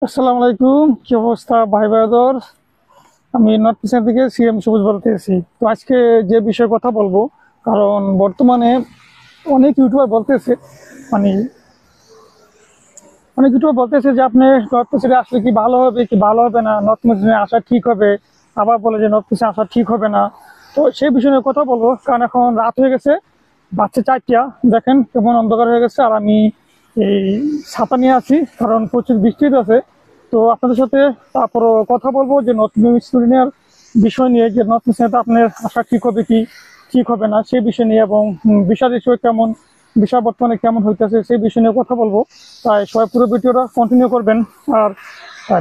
আসসালামু আলাইকুম, কি অবস্থা ভাই ব্রাদার? আমি নর্থ ইস্টার্ন থেকে সিএম সবুজ বলতেছি। তো আজকে যে বিষয়ে কথা বলবো, কারণ বর্তমানে অনেক ইউটিউবার বলতেছে, মানে অনেক ইউটিউবার বলতেছে যে আপনি নর্থ ইস্টার্নে আসলে কি ভালো হবে কি ভালো হবে না, নর্থ ইস্টার্নে আসা ঠিক হবে, আবার বলে যে নর্থ ইস্টার্নে আসা ঠিক হবে না। তো সেই বিষয় নিয়ে কথা বলবো, কারণ এখন রাত হয়ে গেছে, বাচ্চা 4টা, দেখেন কেমন অন্ধকার হয়ে গেছে, আর আমি এই ছাতা নিয়ে আছি কারণ প্রচুর বৃষ্টি আছে। তো আপনাদের সাথে তারপরও কথা বলবো যে নতুন স্টুডেন্টের বিষয় নিয়ে, যে নতুন স্টুডেন্ট আপনার আসা ঠিক হবে কি ঠিক হবে না সেই বিষয় নিয়ে, এবং বিষয় বিষয় কেমন, বিষয় বর্তমানে কেমন হইতেছে সেই বিষয় নিয়ে কথা বলবো। তাই সবাই পুরো ভিডিওটা কন্টিনিউ করবেন। আর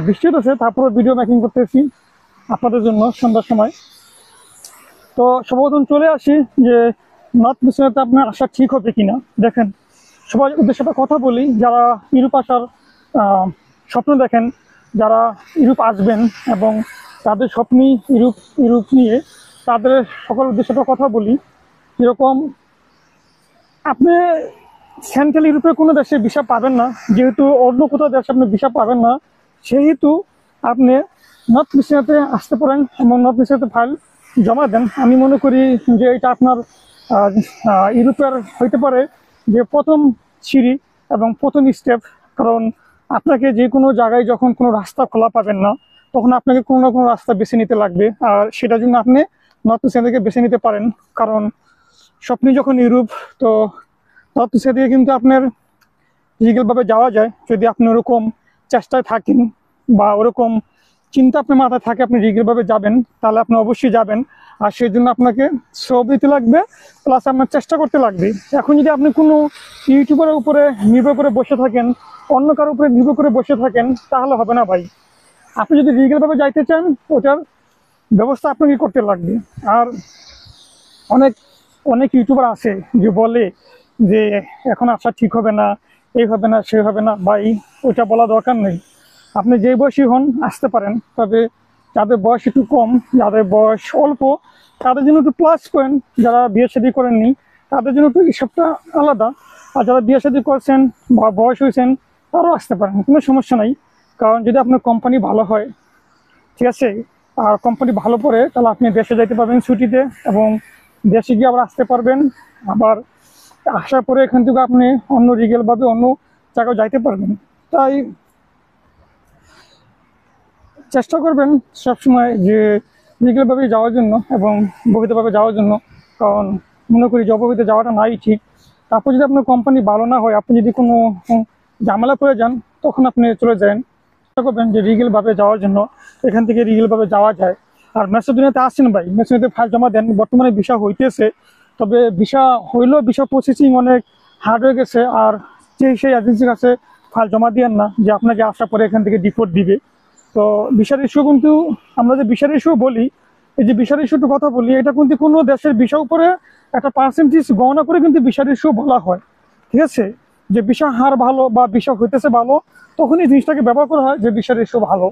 বৃষ্টি আছে, তারপরে ভিডিও মেকিং করতেছি আপনাদের জন্য সন্ধ্যার সময়। তো সর্বপ্রথম চলে আসি যে নর্থ মিশনারিতে আপনার আসা ঠিক হবে কিনা। দেখেন, সবার উদ্দেশ্যে একটা কথা বলি, যারা ইউরোপ আসার আহ, স্বপ্ন দেখেন, যারা ইউরোপ আসবেন এবং তাদের স্বপ্নই ইউরোপ ইউরোপ নিয়ে, তাদের সকল উদ্দেশ্যে একটা কথা বলি। যেরকম আপনি সেন্ট্রাল ইউরোপের কোনো দেশে ভিসা পাবেন না, যেহেতু অন্য কোথাও দেশে আপনি ভিসা পাবেন না, সেহেতু আপনি নর্থ মিশনারিতে আসতে পারেন এবং নর্থ মিশনারিতে ফাইল জমা দেন। আমি মনে করি যে এটা আপনার ইউরোপের হইতে পারে যে প্রথম সিঁড়ি এবং প্রথম স্টেপ। কারণ আপনাকে যে কোনো জায়গায় যখন কোনো রাস্তা খোলা পাবেন না, তখন আপনাকে কোনো না কোনো রাস্তা বেছে নিতে লাগবে, আর সেটার জন্য আপনি নর্থ ইস্টার্ন থেকে বেছে নিতে পারেন। কারণ স্বপ্নে যখন ইউরোপ, তো নর্থ ইস্টার্ন থেকে কিন্তু আপনার লিগেলভাবে যাওয়া যায়, যদি আপনি ওরকম চেষ্টায় থাকেন বা ওরকম চিন্তা আপনার মাথায় থাকে আপনি লিগেলভাবে যাবেন, তাহলে আপনি অবশ্যই যাবেন। আর সেই জন্য আপনাকে শ্রম দিতে লাগবে, প্লাস আপনার চেষ্টা করতে লাগবে। এখন যদি আপনি কোনো ইউটিউবের উপরে নির্ভর করে বসে থাকেন, অন্য কারোর উপরে নির্ভর করে বসে থাকেন, তাহলে হবে না ভাই। আপনি যদি লিগেলভাবে যাইতে চান, ওটার ব্যবস্থা আপনাকে করতে লাগবে। আর অনেক অনেক ইউটিউবার আছে যে বলে যে এখন আসা ঠিক হবে না, এই হবে না সে হবে না। ভাই, ওইটা বলা দরকার নেই। আপনি যেই বয়সী হন আসতে পারেন, তবে যাদের বয়স একটু কম, যাদের বয়স অল্প, তাদের জন্য একটু প্লাস পয়েন্ট। যারা বিয়ে শাদী করেননি তাদের জন্য একটু হিসাবটা আলাদা। আর যারা বিয়ে শাদী করছেন বা বয়স হয়েছেন, তারাও আসতে পারেন, কোনো সমস্যা নাই। কারণ যদি আপনার কোম্পানি ভালো হয়, ঠিক আছে, আর কোম্পানি ভালো পড়ে, তাহলে আপনি দেশে যাইতে পারবেন ছুটিতে, এবং দেশে গিয়ে আবার আসতে পারবেন। আবার আসার পরে এখান থেকে আপনি অন্য লিগেলভাবে অন্য জায়গায় যাইতে পারবেন। তাই চেষ্টা করবেন সবসময় যে লিগেলভাবে যাওয়ার জন্য এবং বৈধভাবে যাওয়ার জন্য। কারণ মনে করি যে অবৈধ যাওয়াটা নাই ঠিক। তারপর যদি আপনার কোম্পানি ভালো না হয়, আপনি যদি কোনো ঝামেলা করে যান, তখন আপনি চলে যান। চেষ্টা করবেন যে লিগেলভাবে যাওয়ার জন্য, এখান থেকে লিগেলভাবে যাওয়া যায়। আর মেসিডোনিয়াতে আসছেন ভাই, মেসিডোনিয়াতে ফাইল জমা দেন। বর্তমানে ভিসা হইতেছে, তবে ভিসা হইলেও ভিসা প্রসেসিং অনেক হার্ড হয়ে গেছে। আর সেই এজেন্সির কাছে ফাইল জমা দিয়েন না যে আপনাকে আসার পরে এখান থেকে ডিপোর্ট দিবে। তো ভিসার ইস্যু কিন্তু, আমরা যে ভিসার ইস্যু বলি, এই যে ভিসার ইস্যুর কথা বলি, এটা কিন্তু কোনো দেশের ভিসা উপরে একটা পার্সেন্টেজ গণনা করে কিন্তু ভিসার ইস্যু বলা হয়। ঠিক আছে, যে ভিসা হার ভালো বা ভিসা হইতেছে ভালো, তখনই জিনিসটাকে ব্যবহার করা হয় যে ভিসার ইস্যু ভালো।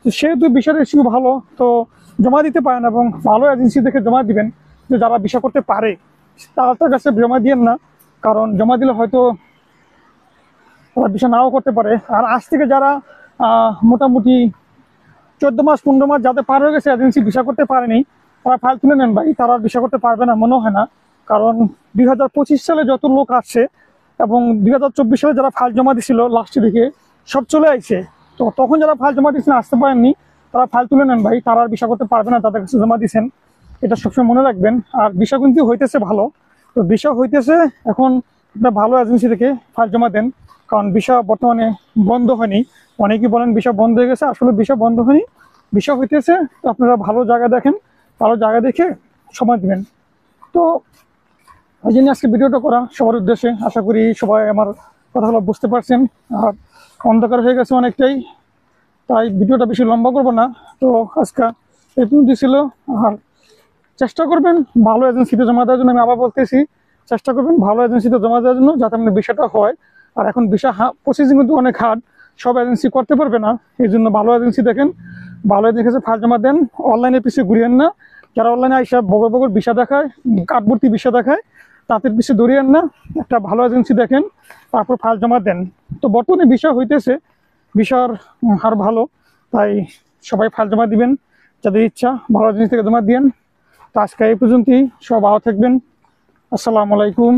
তো সেহেতু ভিসার ইস্যু ভালো, তো জমা দিতে পারেন এবং ভালো এজেন্সি দেখে জমা দিবেন, যে যারা ভিসা করতে পারে তার কাছে জমা দিয়েন না। কারণ জমা দিলে হয়তো তারা ভিসা নাও করতে পারে। আর আজ থেকে যারা মোটামুটি 14 মাস 15 মাস যাতে পার হয়ে গেছে, এজেন্সি ভিসা করতে পারেনি, তারা ফাইল তুলে নেন ভাই, তারা ভিসা করতে পারবে না মনে হয় না। কারণ 2025 সালে যত লোক আসছে এবং 2024 সালে যারা ফাইল জমা দিছিল লাস্টের দিকে, সব চলে আসছে। তো তখন যারা ফাইল জমা দিয়েছেন আসতে পারেননি, তারা ফাইল তুলে নেন ভাই, তারা আর ভিসা করতে পারবে না, তাদের কাছে জমা দিয়েছেন। এটা সবসময় মনে রাখবেন। আর ভিসা কিন্তু হইতেছে ভালো, তো ভিসা হইতেছে এখন একটা ভালো এজেন্সি থেকে ফাইল জমা দেন। কারণ ভিসা বর্তমানে বন্ধ হয়নি। অনেকেই বলেন ভিসা বন্ধ হয়ে গেছে, আসলে ভিসা বন্ধ হয়নি, ভিসা হইতেছে। তো আপনারা ভালো জায়গা দেখেন, ভালো জায়গা দেখে সময় দিবেন। তো এই জন্য আজকে ভিডিওটা করা সবার উদ্দেশ্যে। আশা করি সবাই আমার কথাগুলো বুঝতে পারছেন। আর অন্ধকার হয়ে গেছে অনেকটাই, তাই ভিডিওটা বেশি লম্বা করবো না। তো আজকে এই পর্যন্ত ছিল। আর চেষ্টা করবেন ভালো এজেন্সিতে জমা দেওয়ার জন্য। আমি আবার বলতেছি, চেষ্টা করবেন ভালো এজেন্সিতে জমা দেওয়ার জন্য, যাতে আপনার বিষয়টা হয়। আর এখন ভিসা প্রসেসিং কিন্তু অনেক হার্ড, সব এজেন্সি করতে পারবে না। এই জন্য ভালো এজেন্সি দেখেন, ভালো এজেন্সি ফাইল জমা দেন। অনলাইনে পিছিয়ে ঘুরিয়েন না। যারা অনলাইনে আইসা বগর বগর ভিসা দেখায়, কাঠভর্তি ভিসা দেখায়, তাদের পিছিয়ে দৌড়িয়েন না। একটা ভালো এজেন্সি দেখেন, তারপর ফাইল জমা দেন। তো বর্তমানে ভিসা হইতেছে, বিষয়ের হার ভালো, তাই সবাই ফাইল জমা দিবেন, যাদের ইচ্ছা ভালো জিনিস থেকে জমা দিন। তো আজকে এই পর্যন্তই, সব ভালো থাকবেন। আসসালামু আলাইকুম।